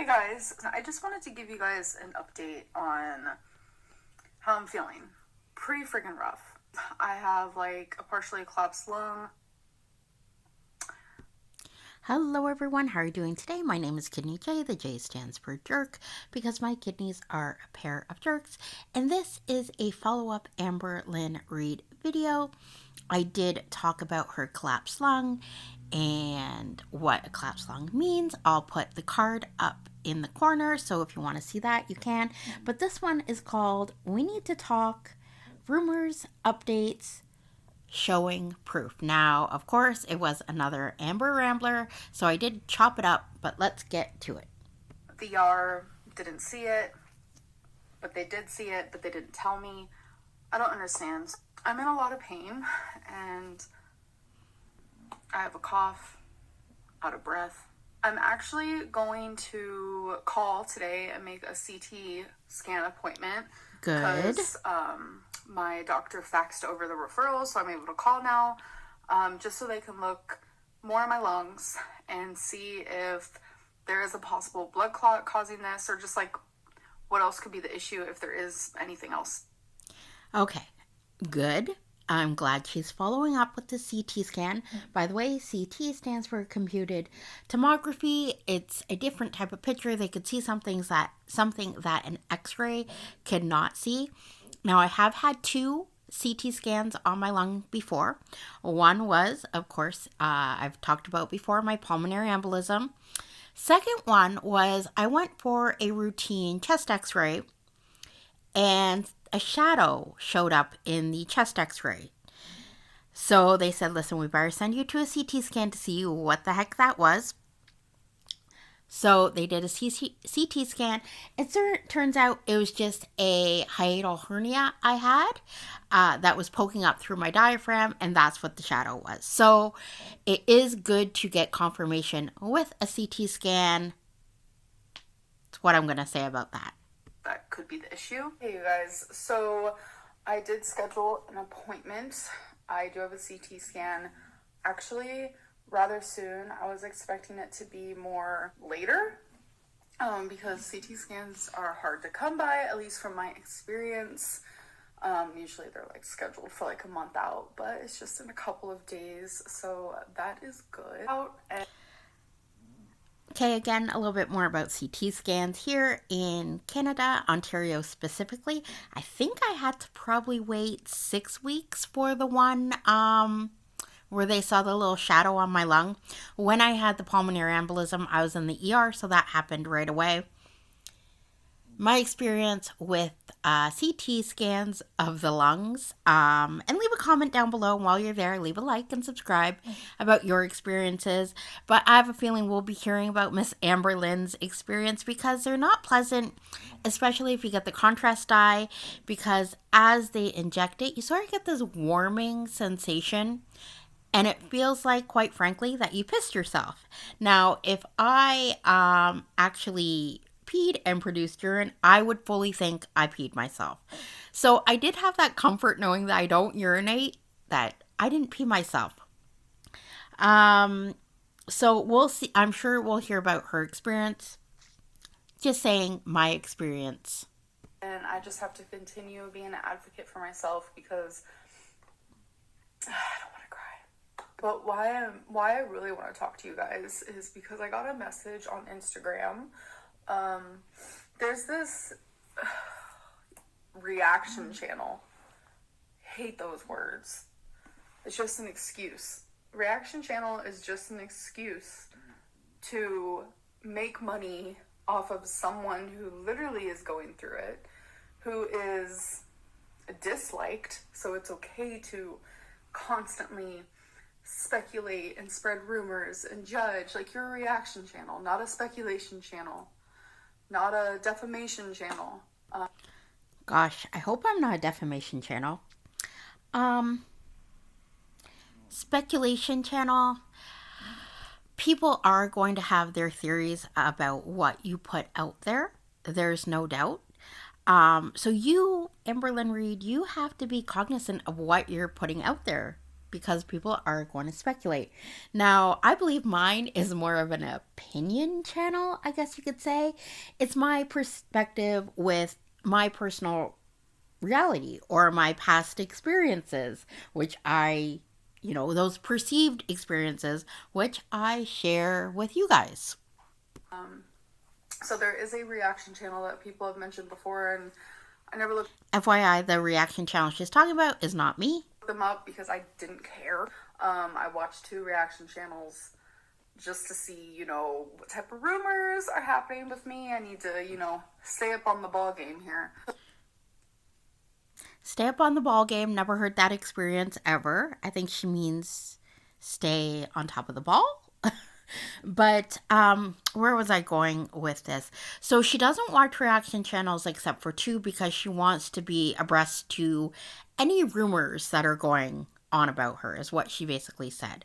Hey guys, I just wanted to give you guys an update on how I'm feeling. Pretty freaking rough. I have like a partially collapsed lung. Hello everyone, how are you doing today? My name is Kidneyjay. The J stands for jerk because my kidneys are a pair of jerks. And this is a follow-up Amberlynn Reid video. I did talk about her collapsed lung and what a collapsed lung means. I'll put the card up in the corner, so if you want to see that, you can. But this one is called We Need to Talk, Rumors, Updates, Showing Proof. Now, of course, it was another Amber Rambler, so I did chop it up, but let's get to it. The ER didn't see it, but they did see it, but they didn't tell me. I don't understand. I'm in a lot of pain, and I have a cough, out of breath. I'm actually going to call today and make a CT scan appointment. Good. Because my doctor faxed over the referral, so I'm able to call now, just so they can look more at my lungs and see if there is a possible blood clot causing this, or just like what else could be the issue if there is anything else. Okay, good. I'm glad she's following up with the CT scan. By the way, CT stands for computed tomography. It's a different type of picture. They could see something that an X-ray could not see. Now, I have had 2 CT scans on my lung before. One was, of course, I've talked about before, my pulmonary embolism. Second one was I went for a routine chest X-ray, and a shadow showed up in the chest X-ray. So they said, listen, we better send you to a CT scan to see what the heck that was. So they did a CT scan. It turns out it was just a hiatal hernia I had that was poking up through my diaphragm, and that's what the shadow was. So it is good to get confirmation with a CT scan. That's what I'm going to say about that. That could be the issue. Hey, you guys. So I did schedule an appointment. I do have a CT scan actually rather soon. I was expecting it to be more later because CT scans are hard to come by, at least from my experience. Usually they're like scheduled for like a month out, but it's just in a couple of days, so that is good. Okay, again, a little bit more about CT scans here in Canada, Ontario specifically. I think I had to probably wait 6 weeks for the one where they saw the little shadow on my lung. When I had the pulmonary embolism, I was in the ER, so that happened right away. My experience with CT scans of the lungs, and leave a comment down below. While you're there, leave a like and subscribe about your experiences. But I have a feeling we'll be hearing about Miss Amberlynn's experience because they're not pleasant, especially if you get the contrast dye, because as they inject it, you sort of get this warming sensation. And it feels like, quite frankly, that you pissed yourself. Now, if I actually peed and produced urine, I would fully think I peed myself. So I did have that comfort knowing that I don't urinate, that I didn't pee myself. So we'll see. I'm sure we'll hear about her experience. Just saying my experience. And I just have to continue being an advocate for myself because I don't want to cry. But why I really want to talk to you guys is because I got a message on Instagram. There's this reaction channel. Hate those words. It's just an excuse. Reaction channel is just an excuse to make money off of someone who literally is going through it, who is disliked, so it's okay to constantly speculate and spread rumors and judge. Like, you're a reaction channel, not a speculation channel, not a defamation channel. Gosh, I hope I'm not a defamation channel. Speculation channel. People are going to have their theories about what you put out there. There's no doubt. So you, Amberlynn Reid, you have to be cognizant of what you're putting out there. because people are going to speculate. Now, I believe mine is more of an opinion channel, I guess you could say. It's my perspective with my personal reality or my past experiences, which those perceived experiences, which I share with you guys. So there is a reaction channel that people have mentioned before, and I never looked FYI, the reaction channel she's talking about is not me. them up because I didn't care. I watched 2 reaction channels just to see, what type of rumors are happening with me. I need to, stay up on the ball game here. Stay up on the ball game. Never heard that experience ever. I think she means stay on top of the ball. But where was I going with this? So she doesn't watch reaction channels except for 2 because she wants to be abreast to any rumors that are going on about her, is what she basically said.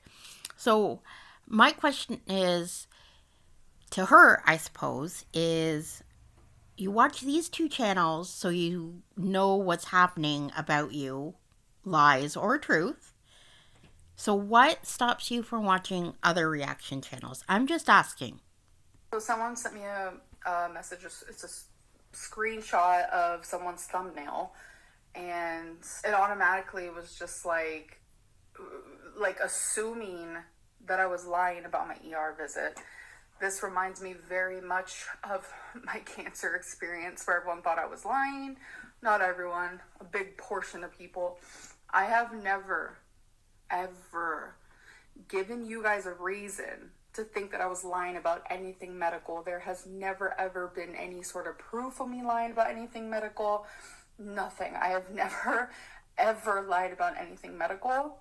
So my question is to her, I suppose, is you watch these 2 channels so you know what's happening about you, lies or truth. So what stops you from watching other reaction channels? I'm just asking. So someone sent me a message. It's a screenshot of someone's thumbnail, and it automatically was just like assuming that I was lying about my ER visit. This reminds me very much of my cancer experience where everyone thought I was lying. Not everyone, a big portion of people. I have never, ever given you guys a reason to think that I was lying about anything medical. There has never, ever been any sort of proof of me lying about anything medical. Nothing. I have never, ever lied about anything medical.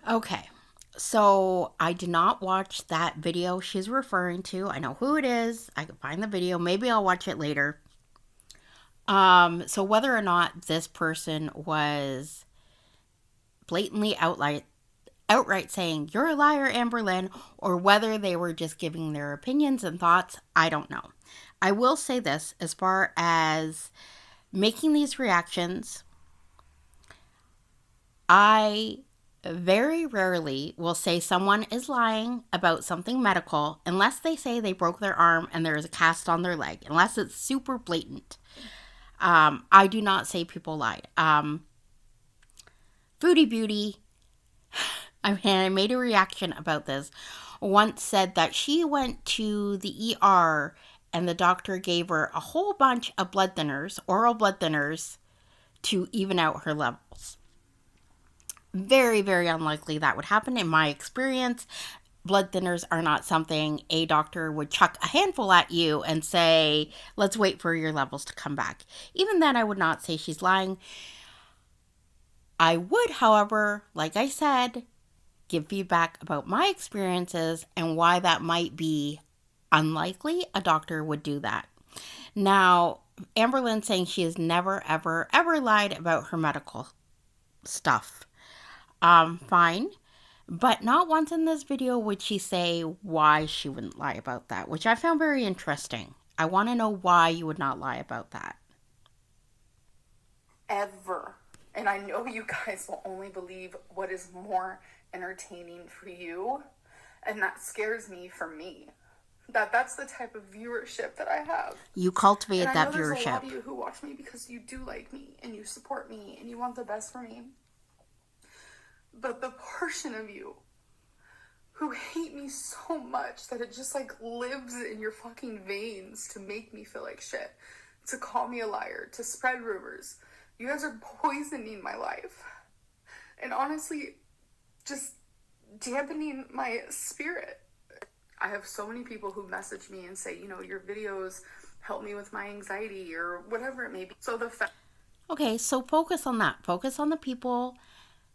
Okay. So I did not watch that video she's referring to. I know who it is. I can find the video. Maybe I'll watch it later. So whether or not this person was blatantly outright saying, "You're a liar, Amberlynn," or whether they were just giving their opinions and thoughts, I don't know. I will say this, as far as making these reactions, I very rarely will say someone is lying about something medical unless they say they broke their arm and there is a cast on their leg, unless it's super blatant. I do not say people lied. Foodie Beauty, I made a reaction about this, once said that she went to the ER and the doctor gave her a whole bunch of blood thinners, oral blood thinners, to even out her levels. Very, very unlikely that would happen in my experience. Blood thinners are not something a doctor would chuck a handful at you and say, let's wait for your levels to come back. Even then, I would not say she's lying. I would, however, like I said, give feedback about my experiences and why that might be unlikely a doctor would do that. Now, Amberlynn saying she has never, ever, ever lied about her medical stuff. Fine. But not once in this video would she say why she wouldn't lie about that, which I found very interesting. I want to know why you would not lie about that. Ever. And I know you guys will only believe what is more entertaining for you. And that scares me for me. That's the type of viewership that I have. You cultivate and that I know viewership. There's a lot of you who watch me because you do like me and you support me and you want the best for me. But the portion of you who hate me so much that it just lives in your fucking veins to make me feel like shit, to call me a liar, to spread rumors. You guys are poisoning my life. And honestly, just dampening my spirit. I have so many people who message me and say, your videos help me with my anxiety or whatever it may be. So Okay, so focus on that. Focus on the people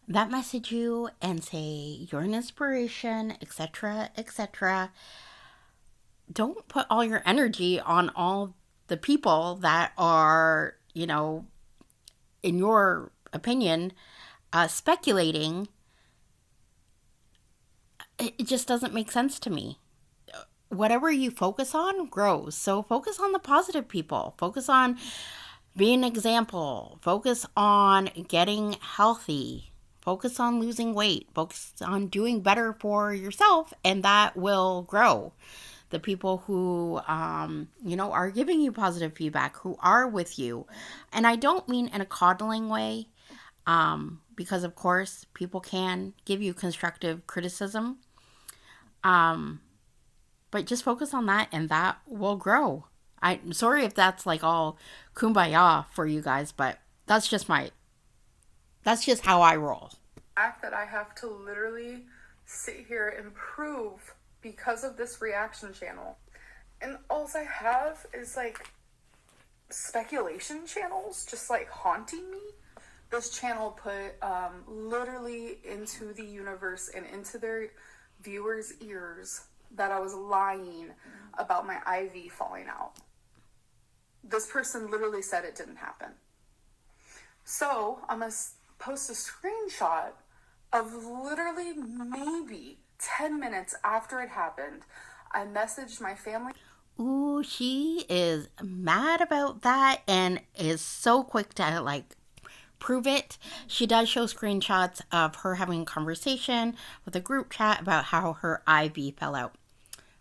that message you and say you're an inspiration, etc., etc. Don't put all your energy on all the people that are, in your opinion, speculating. It just doesn't make sense to me. Whatever you focus on grows. So focus on the positive people. Focus on being an example. Focus on getting healthy. Focus on losing weight. Focus on doing better for yourself, and that will grow. The people who, are giving you positive feedback, who are with you. And I don't mean in a coddling way, because, of course, people can give you constructive criticism. But just focus on that, and that will grow. I'm sorry if that's like all kumbaya for you guys, but that's just how I roll. The fact that I have to literally sit here and prove because of this reaction channel, and all I have is like speculation channels just like haunting me. This channel put literally into the universe and into their viewers' ears that I was lying about my IV falling out. This person literally said it didn't happen. So I'm going to post a screenshot of literally maybe 10 minutes after it happened. I messaged my family. Ooh, she is mad about that and is so quick to prove it. She does show screenshots of her having a conversation with a group chat about how her IV fell out.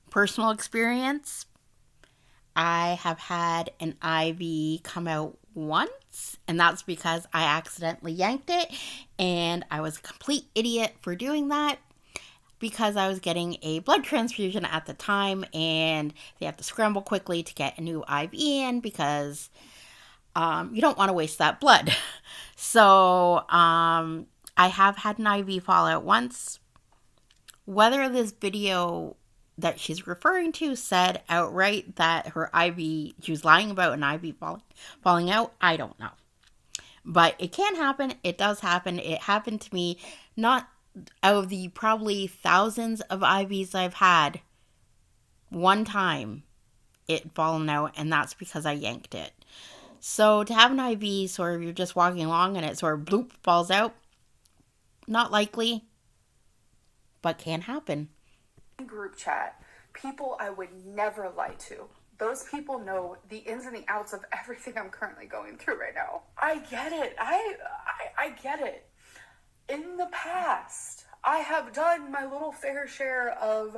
Personal experience, I have had an IV come out once, and that's because I accidentally yanked it, and I was a complete idiot for doing that because I was getting a blood transfusion at the time, and they have to scramble quickly to get a new IV in because you don't want to waste that blood. So I have had an IV fall out once. Whether this video that she's referring to said outright that her IV, she was lying about an IV falling out, I don't know. But it can happen. It does happen. It happened to me. Not out of the probably thousands of IVs I've had, one time it fallen out, and that's because I yanked it. So to have an IV, sort of you're just walking along and it sort of bloop falls out, not likely, but can happen. Group chat, people I would never lie to. Those people know the ins and the outs of everything I'm currently going through right now. I get it. I get it. In the past, I have done my little fair share of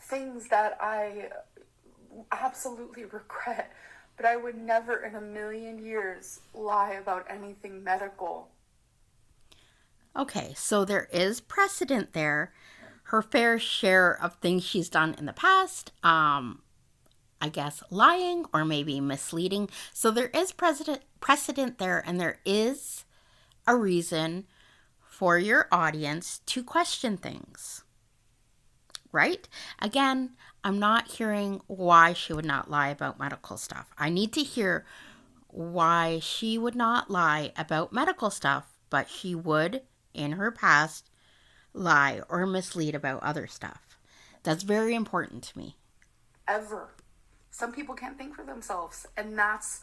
things that I absolutely regret, but I would never in a million years lie about anything medical. Okay, so there is precedent there. Her fair share of things she's done in the past, I guess lying or maybe misleading. So there is precedent there, and there is a reason for your audience to question things, right? Again, I'm not hearing why she would not lie about medical stuff. I need to hear why she would not lie about medical stuff, but she would, in her past, lie or mislead about other stuff. That's very important to me. Ever. Some people can't think for themselves, and that's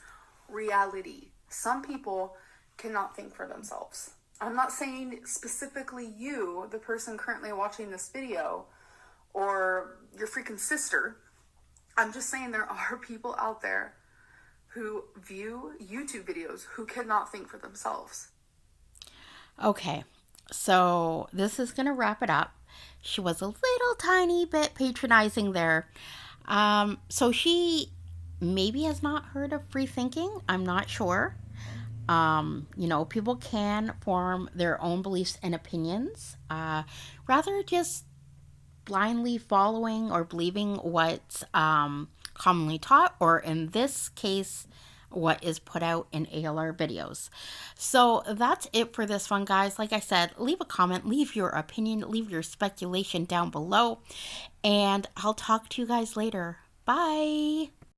reality. Some people cannot think for themselves. I'm not saying specifically you, the person currently watching this video, or your freaking sister. I'm just saying there are people out there who view YouTube videos who cannot think for themselves. Okay, so this is going to wrap it up. She was a little tiny bit patronizing there. So she maybe has not heard of free thinking. I'm not sure. People can form their own beliefs and opinions, rather just blindly following or believing what's commonly taught, or in this case, what is put out in ALR videos. So that's it for this one, guys. Like I said, leave a comment, leave your opinion, leave your speculation down below, and I'll talk to you guys later. Bye.